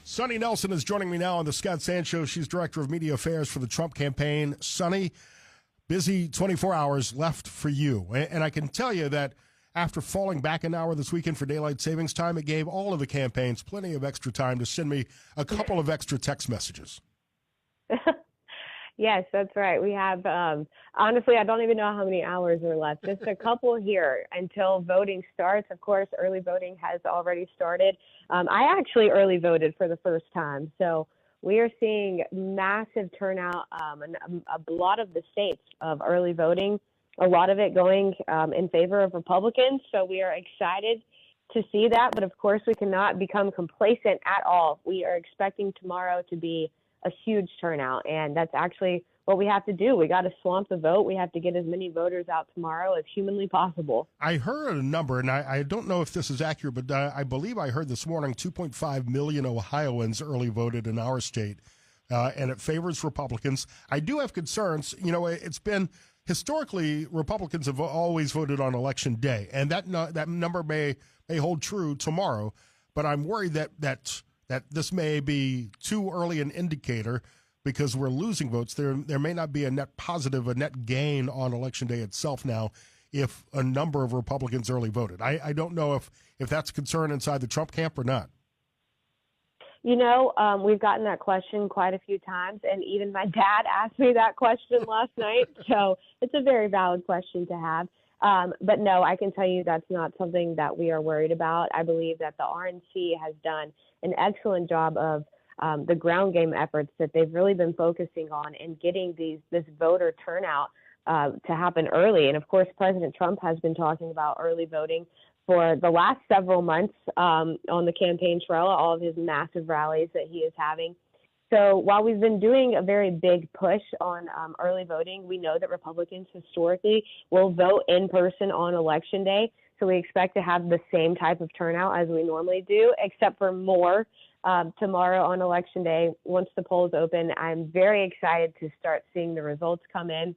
Sonny Nelson is joining me now on the Scott Sand Show. She's Director of Media Affairs for the Trump campaign. Sonny, busy 24 hours left for you. And I can tell you that after falling back an hour this weekend for daylight savings time, it gave all of the campaigns plenty of extra time to send me a couple of extra text messages. Yes, that's right. We have, honestly, I don't even know how many hours are left. Just a couple here until voting starts. Of course, early voting has already started. I actually early voted for the first time. So we are seeing massive turnout in a lot of the states of early voting, a lot of it going in favor of Republicans. So we are excited to see that. But of course, we cannot become complacent at all. We are expecting tomorrow to be a huge turnout, and that's actually what we have to do. We got to swamp the vote. We have to get as many voters out tomorrow as humanly possible. I heard a number, and I don't know if this is accurate, but I believe I heard this morning 2.5 million Ohioans early voted in our state, and it favors Republicans. I do have concerns. You know, it's been historically Republicans have always voted on election day, and that number may hold true tomorrow, but I'm worried that this may be too early an indicator because we're losing votes. There may not be a net positive, a net gain on Election Day itself now if a number of Republicans early voted. I don't know if that's a concern inside the Trump camp or not. You know, we've gotten that question quite a few times, and even my dad asked me that question last night. So it's a very valid question to have. But no, I can tell you that's not something that we are worried about. I believe that the RNC has done an excellent job of the ground game efforts that they've really been focusing on and getting this voter turnout to happen early. And of course, President Trump has been talking about early voting for the last several months on the campaign trail, all of his massive rallies that he is having. So while we've been doing a very big push on early voting, we know that Republicans historically will vote in person on Election Day. So we expect to have the same type of turnout as we normally do, except for more tomorrow on Election Day. Once the polls open, I'm very excited to start seeing the results come in.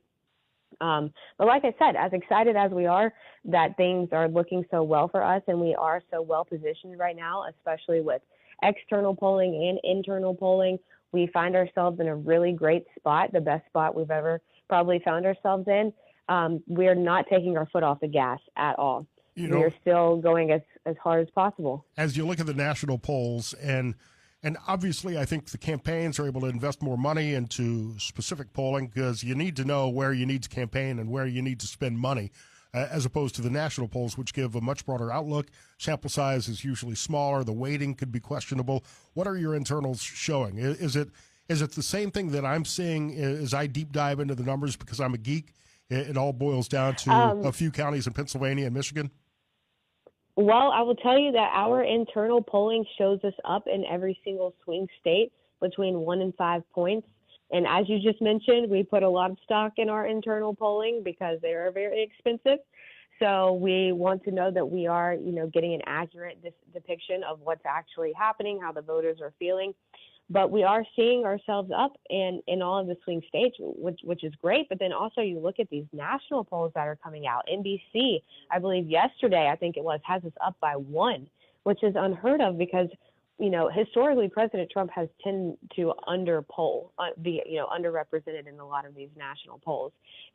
But like I said, as excited as we are that things are looking so well for us and we are so well positioned right now, especially with external polling and internal polling, we find ourselves in a really great spot, the best spot we've ever probably found ourselves in. We are not taking our foot off the gas at all. We are still going as hard as possible. As you look at the national polls, and obviously I think the campaigns are able to invest more money into specific polling because you need to know where you need to campaign and where you need to spend money, as opposed to the national polls, which give a much broader outlook. Sample size is usually smaller. The weighting could be questionable. What are your internals showing? Is it the same thing that I'm seeing as I deep dive into the numbers because I'm a geek? It all boils down to a few counties in Pennsylvania and Michigan? Well, I will tell you that our internal polling shows us up in every single swing state between 1 and 5 points. And as you just mentioned, we put a lot of stock in our internal polling because they are very expensive. So we want to know that we are, getting an accurate depiction of what's actually happening, how the voters are feeling. But we are seeing ourselves up in all of the swing states, which is great. But then also you look at these national polls that are coming out. NBC, I believe yesterday, I think it was, has us up by 1, which is unheard of because, historically President Trump has tended to underpoll, be underrepresented in a lot of these national polls.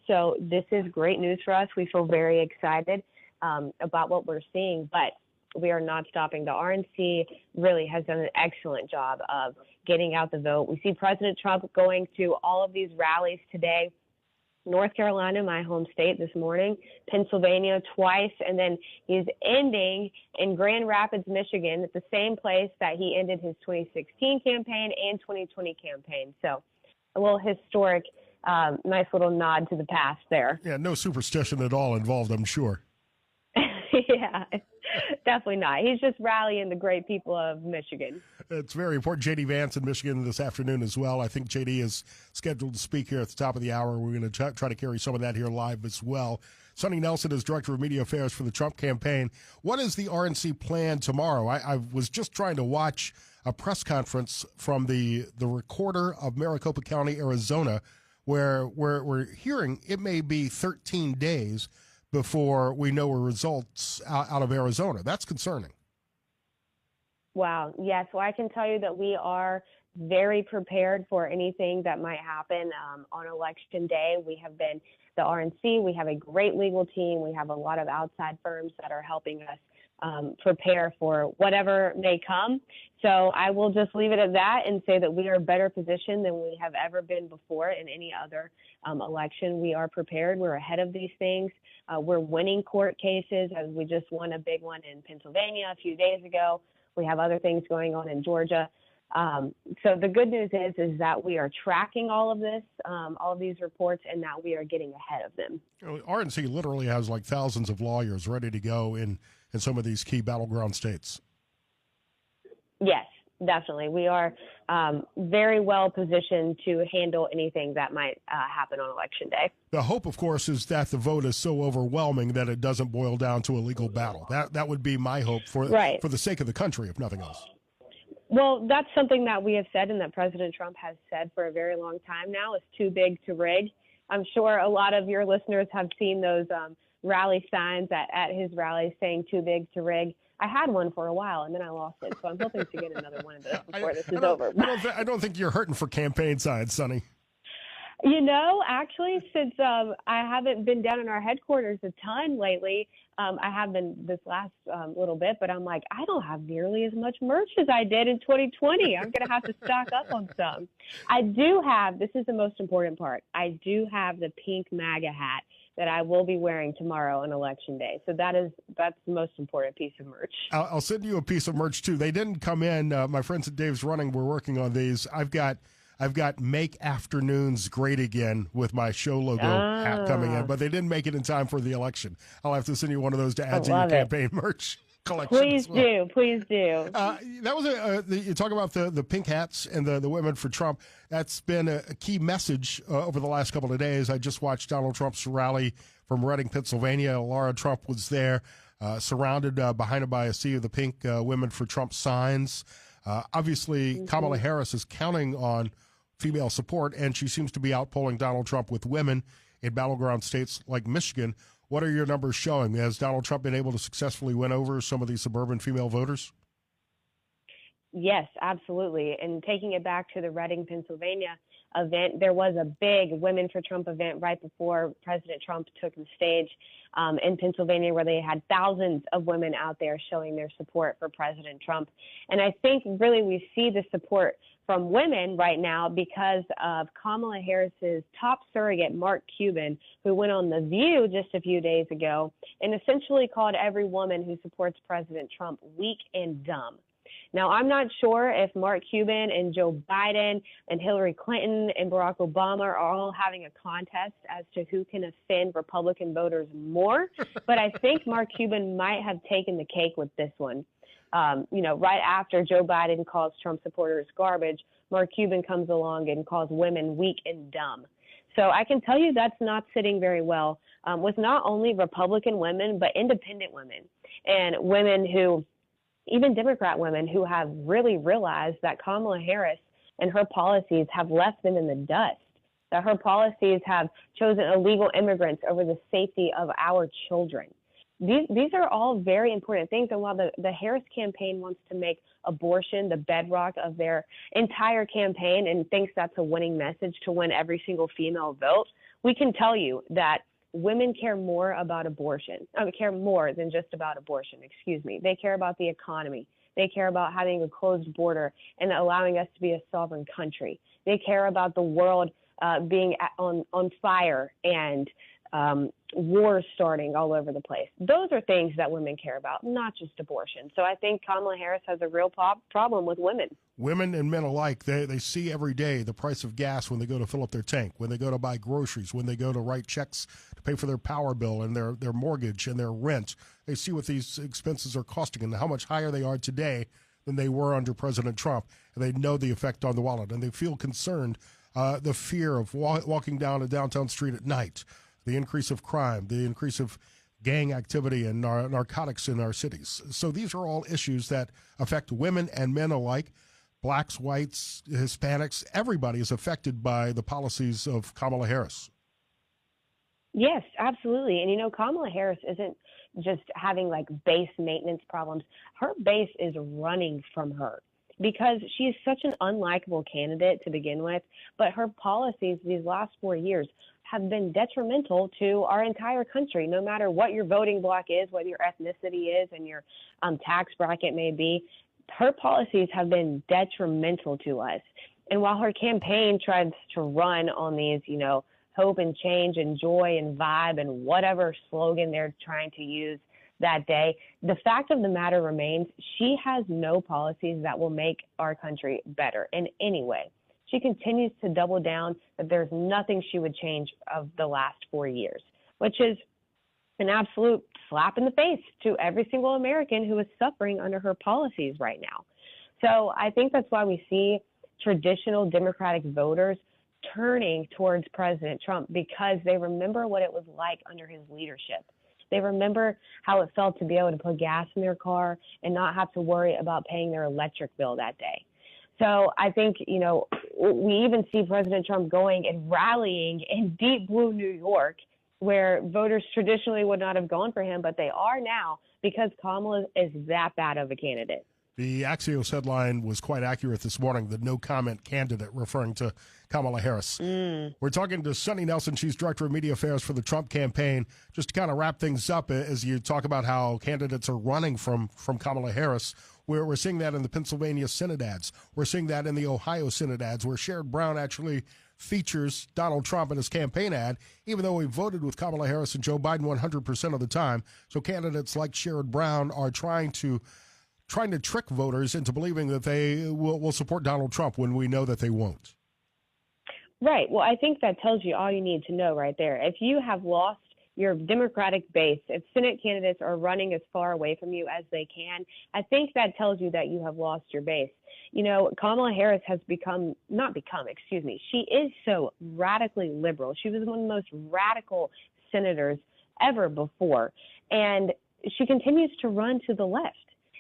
So this is great news for us. We feel very excited about what we're seeing, but we are not stopping. The RNC really has done an excellent job of getting out the vote. We see President Trump going to all of these rallies today. North Carolina, my home state, this morning, Pennsylvania twice, and then he's ending in Grand Rapids, Michigan, at the same place that he ended his 2016 campaign and 2020 campaign. So a little historic, nice little nod to the past there. Yeah, no superstition at all involved, I'm sure. Yeah, definitely not. He's just rallying the great people of Michigan. It's very important. J.D. Vance in Michigan this afternoon as well. I think J.D. is scheduled to speak here at the top of the hour. We're going to try to carry some of that here live as well. Sonny Nelson is Director of Media Affairs for the Trump campaign. What is the RNC plan tomorrow? I was just trying to watch a press conference from the recorder of Maricopa County, Arizona, where we're hearing it may be 13 days before we know results out of Arizona. That's concerning. Wow. Yes. Well, I can tell you that we are very prepared for anything that might happen on election day. We have been the RNC. We have a great legal team. We have a lot of outside firms that are helping us prepare for whatever may come. So I will just leave it at that and say that we are better positioned than we have ever been before in any other election. We are prepared. We're ahead of these things. We're winning court cases, as we just won a big one in Pennsylvania a few days ago. We have other things going on in Georgia. So the good news is that we are tracking all of this, all of these reports, and that we are getting ahead of them. RNC literally has like thousands of lawyers ready to go in some of these key battleground states. Yes, definitely. We are very well positioned to handle anything that might happen on Election Day. The hope, of course, is that the vote is so overwhelming that it doesn't boil down to a legal battle. That would be my hope for the sake of the country, if nothing else. Well, that's something that we have said and that President Trump has said for a very long time now, is too big to rig. I'm sure a lot of your listeners have seen those rally signs at his rallies saying too big to rig. I had one for a while, and then I lost it. So I'm hoping to get another one of those before this is over. I don't think you're hurting for campaign signs, Sonny. You know, actually, since I haven't been down in our headquarters a ton lately, I have been this last little bit, but I'm like, I don't have nearly as much merch as I did in 2020. I'm going to have to stock up on some. I do have, this is the most important part, I do have the pink MAGA hat that I will be wearing tomorrow on Election Day. So that's the most important piece of merch. I'll send you a piece of merch, too. They didn't come in. My friends at Dave's Running were working on these. I've got Make Afternoons Great Again with my show logo hat coming in, but they didn't make it in time for the election. I'll have to send you one of those to add to your campaign merch collection. Please do. That was you talk about the pink hats and the Women for Trump. That's been a key message over the last couple of days. I just watched Donald Trump's rally from Reading, Pennsylvania. Laura Trump was there, surrounded behind her by a sea of the pink Women for Trump signs. Obviously, Kamala Harris is counting on female support, and she seems to be outpolling Donald Trump with women in battleground states like Michigan. What are your numbers showing? Has Donald Trump been able to successfully win over some of these suburban female voters? Yes, absolutely. And taking it back to the Reading, Pennsylvania event, there was a big Women for Trump event right before President Trump took the stage in Pennsylvania, where they had thousands of women out there showing their support for President Trump. And I think really we see the support from women right now because of Kamala Harris's top surrogate, Mark Cuban, who went on The View just a few days ago and essentially called every woman who supports President Trump weak and dumb. Now, I'm not sure if Mark Cuban and Joe Biden and Hillary Clinton and Barack Obama are all having a contest as to who can offend Republican voters more, but I think Mark Cuban might have taken the cake with this one. Right after Joe Biden calls Trump supporters garbage, Mark Cuban comes along and calls women weak and dumb. So I can tell you that's not sitting very well with not only Republican women, but independent women and women who, even Democrat women who have really realized that Kamala Harris and her policies have left them in the dust, that her policies have chosen illegal immigrants over the safety of our children. These are all very important things. And while the Harris campaign wants to make abortion the bedrock of their entire campaign and thinks that's a winning message to win every single female vote, we can tell you that women care more about abortion, care more than just about abortion, They care about the economy. They care about having a closed border and allowing us to be a sovereign country. They care about the world being on fire and wars starting all over the place. Those are things that women care about, not just abortion. So I think Kamala Harris has a real problem with women. Women and men alike, they see every day the price of gas when they go to fill up their tank, when they go to buy groceries, when they go to write checks to pay for their power bill and their mortgage and their rent. They see what these expenses are costing and how much higher they are today than they were under President Trump. And they know the effect on the wallet, and they feel concerned, the fear of walking down a downtown street at night, the increase of crime, the increase of gang activity and narcotics in our cities. So these are all issues that affect women and men alike, blacks, whites, Hispanics. Everybody is affected by the policies of Kamala Harris. Yes, absolutely. And, Kamala Harris isn't just having like base maintenance problems. Her base is running from her because she's such an unlikable candidate to begin with, but her policies these last 4 years have been detrimental to our entire country, no matter what your voting bloc is, what your ethnicity is, and your tax bracket may be. Her policies have been detrimental to us. And while her campaign tries to run on these, hope and change and joy and vibe and whatever slogan they're trying to use that day, the fact of the matter remains she has no policies that will make our country better in any way. She continues to double down that there's nothing she would change of the last 4 years, which is an absolute slap in the face to every single American who is suffering under her policies right now. So I think that's why we see traditional Democratic voters turning towards President Trump, because they remember what it was like under his leadership. They remember how it felt to be able to put gas in their car and not have to worry about paying their electric bill that day. So I think, we even see President Trump going and rallying in deep blue New York, where voters traditionally would not have gone for him, but they are now because Kamala is that bad of a candidate. The Axios headline was quite accurate this morning, the no comment candidate, referring to Kamala Harris. We're talking to Sonny Nelson. She's Director of Media Affairs for the Trump campaign. Just to kind of wrap things up, as you talk about how candidates are running from Kamala Harris, we're seeing that in the Pennsylvania Senate ads. We're seeing that in the Ohio Senate ads, where Sherrod Brown actually features Donald Trump in his campaign ad, even though he voted with Kamala Harris and Joe Biden 100% of the time. So candidates like Sherrod Brown are trying to trick voters into believing that they will support Donald Trump when we know that they won't. Right. Well, I think that tells you all you need to know right there. If you have lost your Democratic base, if Senate candidates are running as far away from you as they can, I think that tells you that you have lost your base. Kamala Harris has she is so radically liberal. She was one of the most radical senators ever before. And she continues to run to the left.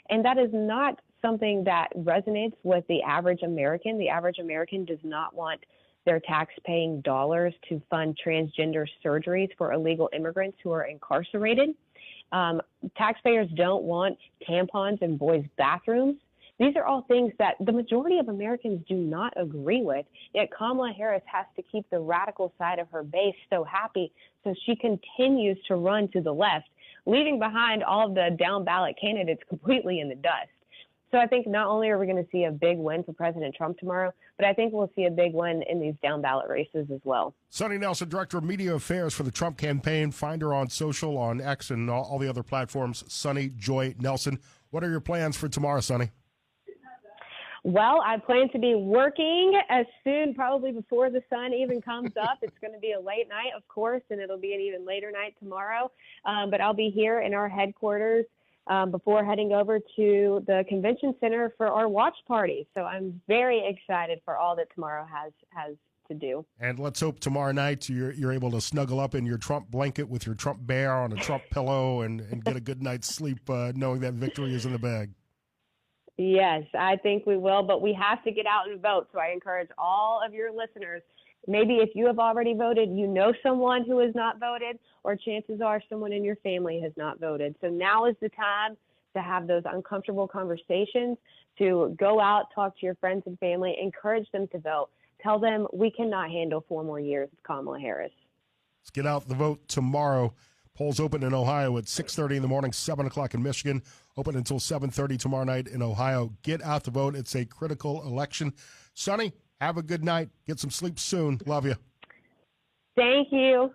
And that is not something that resonates with the average American. The average American does not want their tax-paying dollars to fund transgender surgeries for illegal immigrants who are incarcerated. Taxpayers don't want tampons in boys' bathrooms. These are all things that the majority of Americans do not agree with, yet Kamala Harris has to keep the radical side of her base so happy, so she continues to run to the left, leaving behind all of the down-ballot candidates completely in the dust. So I think not only are we going to see a big win for President Trump tomorrow, but I think we'll see a big win in these down-ballot races as well. Sonny Nelson, Director of Media Affairs for the Trump campaign. Find her on social, on X, and all the other platforms. Sonny Joy Nelson. What are your plans for tomorrow, Sonny? Well, I plan to be working as soon, probably before the sun even comes up. It's going to be a late night, of course, and it'll be an even later night tomorrow. But I'll be here in our headquarters before heading over to the convention center for our watch party. So I'm very excited for all that tomorrow has to do. And let's hope tomorrow night you're able to snuggle up in your Trump blanket with your Trump bear on a Trump pillow and get a good night's sleep knowing that victory is in the bag. Yes, I think we will, but we have to get out and vote. So I encourage all of your listeners, maybe if you have already voted, you know someone who has not voted, or chances are someone in your family has not voted. So now is the time to have those uncomfortable conversations, to go out, talk to your friends and family, encourage them to vote. Tell them we cannot handle 4 more years of Kamala Harris. Let's get out the vote tomorrow. Polls open in Ohio at 6:30 in the morning, 7 o'clock in Michigan. Open until 7:30 tomorrow night in Ohio. Get out the vote. It's a critical election. Sonny, have a good night. Get some sleep soon. Love you. Thank you.